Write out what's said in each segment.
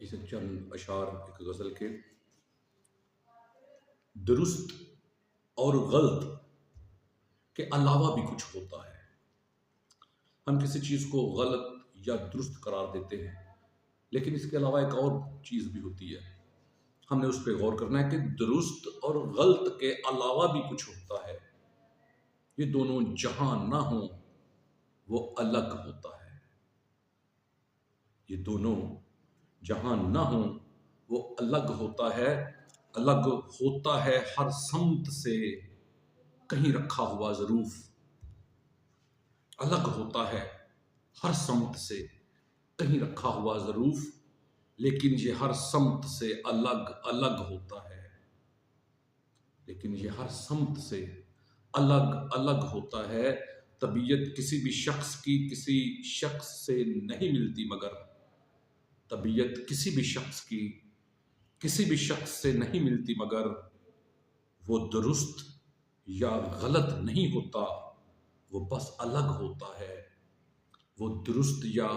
इसे चंद अशार एक गज़ल के। दुरुस्त और गलत के अलावा भी कुछ होता है। हम किसी चीज़ को गलत या दुरुस्त करार देते हैं, लेकिन इसके अलावा एक और चीज़ भी होती है। हमने उस पर गौर करना है कि दुरुस्त और गलत के अलावा भी कुछ होता है। ये दोनों जहां ना हो वो अलग होता है। ये दोनों जहां ना हो वो अलग होता है। अलग होता है हर समत से कहीं रखा हुआ ज़रूफ। अलग होता है हर समत से कहीं रखा हुआ ज़रूफ, लेकिन ये हर समत से अलग अलग होता है। लेकिन ये हर समत से अलग अलग होता है। तबीयत किसी भी शख्स की किसी शख्स से नहीं मिलती, मगर तबीयत किसी भी शख्स की किसी भी शख्स से नहीं मिलती, मगर वो दुरुस्त या गलत नहीं होता, वो बस अलग होता है। वो दुरुस्त या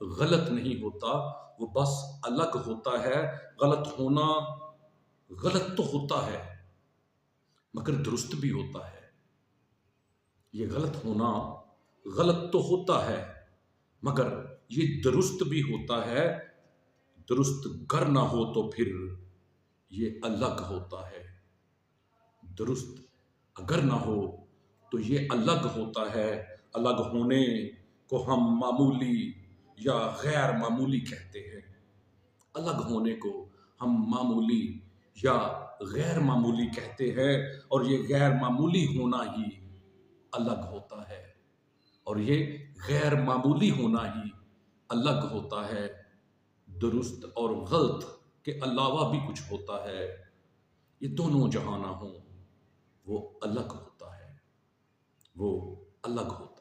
गलत नहीं होता, वो बस अलग होता है। गलत होना गलत तो होता है, मगर दुरुस्त भी होता है। ये गलत होना गलत तो होता है, मगर ये दुरुस्त भी होता है। दुरुस्त गर ना हो तो फिर ये अलग होता है। दुरुस्त अगर ना हो तो ये अलग होता है। अलग होने को हम मामूली या गैर मामूली कहते हैं। अलग होने को हम मामूली या गैर मामूली कहते हैं, और ये गैर मामूली होना ही अलग होता है। और ये गैर मामूली होना ही अलग होता है। दुरुस्त और गलत के अलावा भी कुछ होता है। ये दोनों जहां ना हो वो अलग होता है। वो अलग होता है।